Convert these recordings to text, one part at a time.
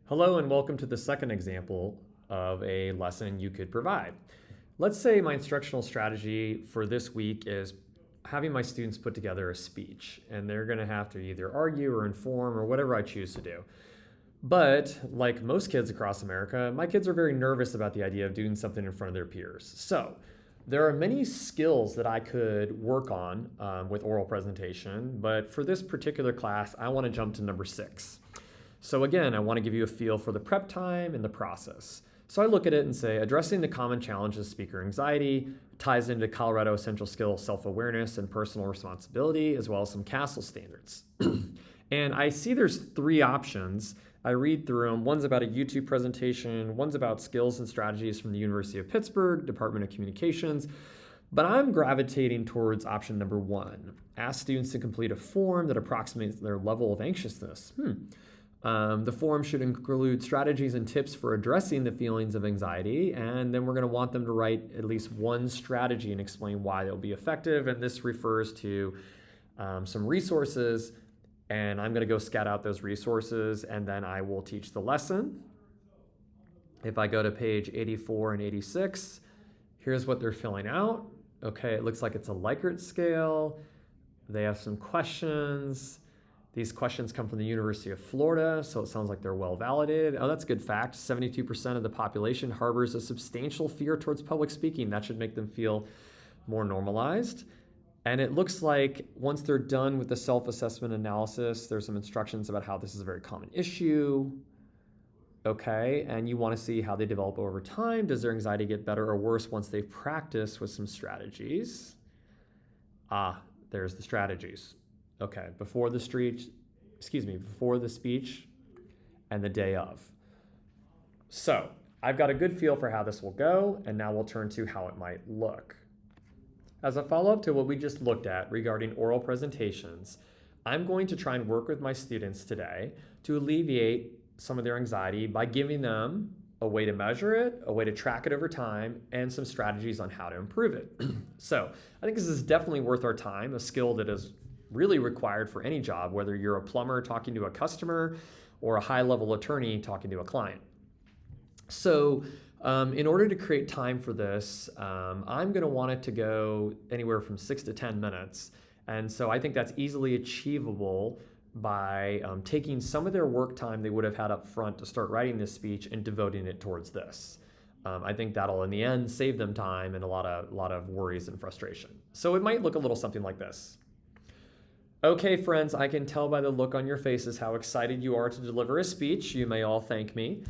Hello and welcome to the second example of a lesson you could provide. Let's say my instructional strategy for this week is having my students put together a speech, and they're going to have to either argue or inform or whatever I choose to do. But like most kids across America, my kids are very nervous about the idea of doing something in front of their peers. So there are many skills that I could work on with oral presentation, but for this particular class, I want to jump to number 6. So again, I want to give you a feel for the prep time and the process. So I look at it and say, addressing the common challenges of speaker anxiety ties into Colorado essential skill self-awareness and personal responsibility, as well as some CASEL standards. And I see there's 3 options. I read through them. One's about a YouTube presentation, one's about skills and strategies from the University of Pittsburgh, Department of Communications. But I'm gravitating towards option number 1. Ask students to complete a form that approximates their level of anxiousness. The form should include strategies and tips for addressing the feelings of anxiety, and then we're going to want them to write at least one strategy and explain why they'll be effective. And this refers to some resources, and I'm going to go scout out those resources, and then I will teach the lesson. If I go to page 84 and 86, here's what they're filling out. Okay, it looks like it's a Likert scale. They have some questions. These questions come from the University of Florida, so it sounds like they're well validated. Oh, that's a good fact. 72% of the population harbors a substantial fear towards public speaking. That should make them feel more normalized. And it looks like once they're done with the self-assessment analysis, there's some instructions about how this is a very common issue. Okay, and you want to see how they develop over time. Does their anxiety get better or worse once they've practiced with some strategies? There's the strategies. Okay, before the speech and the day of. So I've got a good feel for how this will go, and now we'll turn to how it might look. As a follow-up to what we just looked at regarding oral presentations, I'm going to try and work with my students today to alleviate some of their anxiety by giving them a way to measure it, a way to track it over time, and some strategies on how to improve it. So I think this is definitely worth our time, a skill that is really required for any job, whether you're a plumber talking to a customer or a high-level attorney talking to a client. So in order to create time for this, I'm going to want it to go anywhere from 6 to 10 minutes. And so I think that's easily achievable by taking some of their work time they would have had up front to start writing this speech and devoting it towards this. I think that'll, in the end, save them time and a lot of worries and frustration. So it might look a little something like this. Okay, friends, I can tell by the look on your faces how excited you are to deliver a speech. You may all thank me.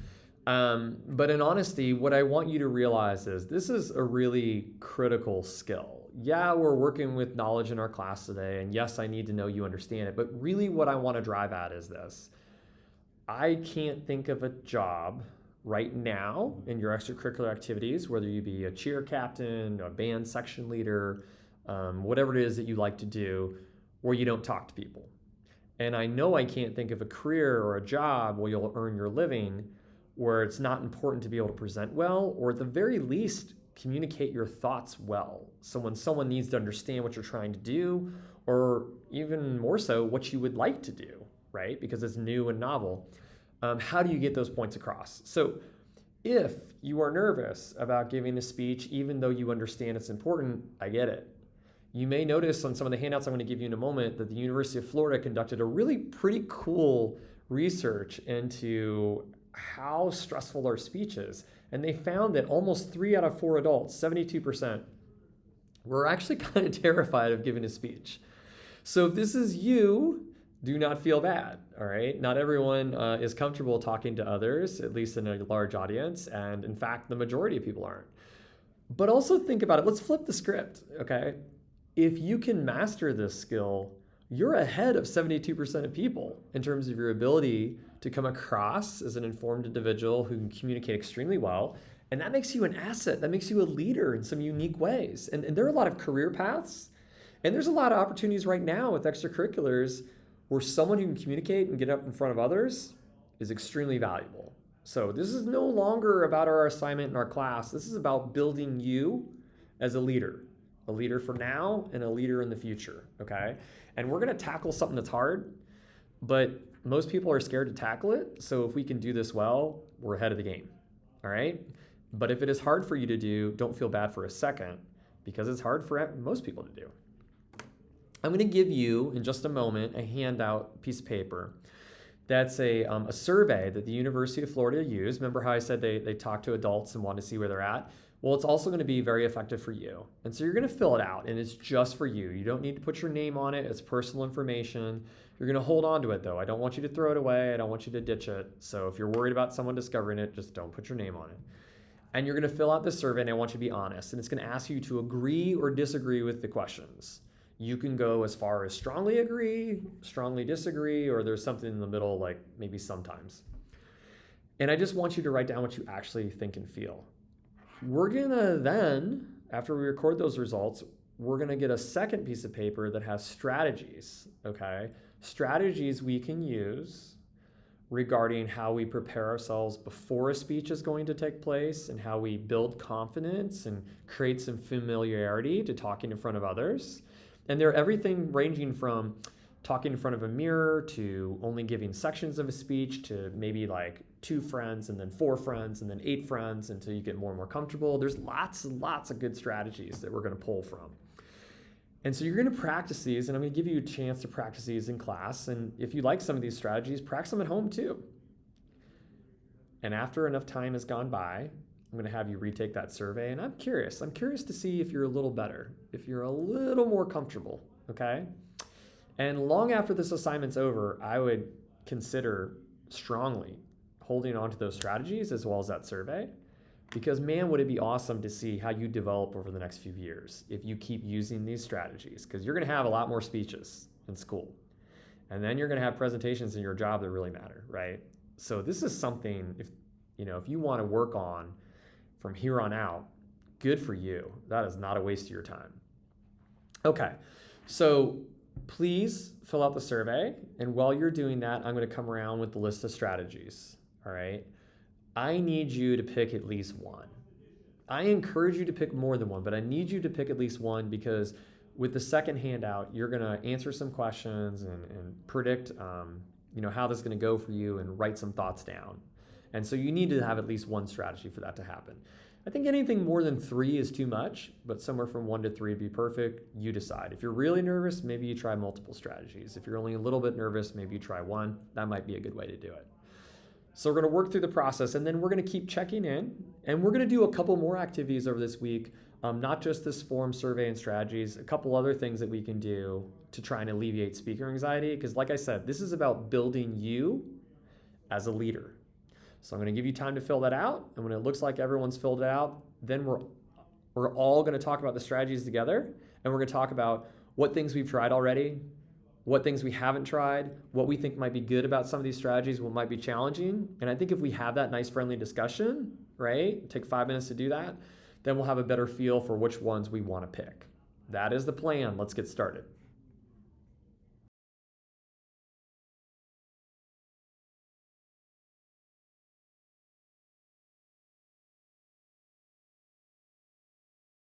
But in honesty, what I want you to realize is this is a really critical skill. Yeah, we're working with knowledge in our class today, and yes, I need to know you understand it, but really what I want to drive at is this. I can't think of a job right now in your extracurricular activities, whether you be a cheer captain, a band section leader, whatever it is that you like to do, where you don't talk to people. And I know I can't think of a career or a job where you'll earn your living where it's not important to be able to present well, or at the very least, communicate your thoughts well. So when someone needs to understand what you're trying to do, or even more so, what you would like to do, right? Because it's new and novel. How do you get those points across? So if you are nervous about giving a speech, even though you understand it's important, I get it. You may notice on some of the handouts I'm going to give you in a moment that the University of Florida conducted a really pretty cool research into how stressful our speech is. And they found that almost 3 out of 4 adults, 72%, were actually kind of terrified of giving a speech. So if this is you, do not feel bad, all right? Not everyone is comfortable talking to others, at least in a large audience. And in fact, the majority of people aren't. But also think about it. Let's flip the script, okay? If you can master this skill, you're ahead of 72% of people in terms of your ability to come across as an informed individual who can communicate extremely well. And that makes you an asset. That makes you a leader in some unique ways. And there are a lot of career paths. And there's a lot of opportunities right now with extracurriculars where someone who can communicate and get up in front of others is extremely valuable. So this is no longer about our assignment in our class. This is about building you as a leader for now and a leader in the future, okay? And we're gonna tackle something that's hard, but most people are scared to tackle it. So if we can do this well, we're ahead of the game. All right. But if it is hard for you to do, don't feel bad for a second, because it's hard for most people to do. I'm going to give you in just a moment a handout piece of paper. That's a survey that the University of Florida used. Remember how I said they talked to adults and wanted to see where they're at? Well, it's also going to be very effective for you. And so you're going to fill it out, and it's just for you. You don't need to put your name on it. It's personal information. You're going to hold on to it, though. I don't want you to throw it away. I don't want you to ditch it. So if you're worried about someone discovering it, just don't put your name on it. And you're going to fill out this survey, and I want you to be honest. And it's going to ask you to agree or disagree with the questions. You can go as far as strongly agree, strongly disagree, or there's something in the middle, like maybe sometimes. And I just want you to write down what you actually think and feel. We're gonna then, after we record those results, we're gonna get a second piece of paper that has strategies, okay? Strategies we can use regarding how we prepare ourselves before a speech is going to take place, and how we build confidence and create some familiarity to talking in front of others. And they're everything ranging from talking in front of a mirror to only giving sections of a speech to maybe like 2 friends and then 4 friends and then 8 friends until you get more and more comfortable. There's lots and lots of good strategies that we're going to pull from. And so you're going to practice these, and I'm going to give you a chance to practice these in class. And if you like some of these strategies, practice them at home too. And after enough time has gone by, I'm going to have you retake that survey, and I'm curious to see if you're a little better, if you're a little more comfortable, okay? And long after this assignment's over, I would consider strongly holding on to those strategies as well as that survey, because man, would it be awesome to see how you develop over the next few years if you keep using these strategies, because you're going to have a lot more speeches in school, and then you're going to have presentations in your job that really matter, right? So this is something, if you want to work on from here on out, good for you. That is not a waste of your time. Okay, so please fill out the survey, and while you're doing that, I'm going to come around with the list of strategies, all right? I need you to pick at least one. I encourage you to pick more than one, but I need you to pick at least one, because with the second handout, you're going to answer some questions and predict how this is going to go for you and write some thoughts down. And so you need to have at least one strategy for that to happen. I think anything more than 3 is too much, but somewhere from 1 to 3 would be perfect. You decide. If you're really nervous, maybe you try multiple strategies. If you're only a little bit nervous, maybe you try one. That might be a good way to do it. So we're going to work through the process, and then we're going to keep checking in, and we're going to do a couple more activities over this week, not just this form, survey, and strategies, a couple other things that we can do to try and alleviate speaker anxiety, because like I said, this is about building you as a leader. So I'm going to give you time to fill that out, and when it looks like everyone's filled it out, then we're all going to talk about the strategies together, and we're going to talk about what things we've tried already, what things we haven't tried, what we think might be good about some of these strategies, what might be challenging. And I think if we have that nice friendly discussion, right, take 5 minutes to do that, then we'll have a better feel for which ones we want to pick. That is the plan. Let's get started.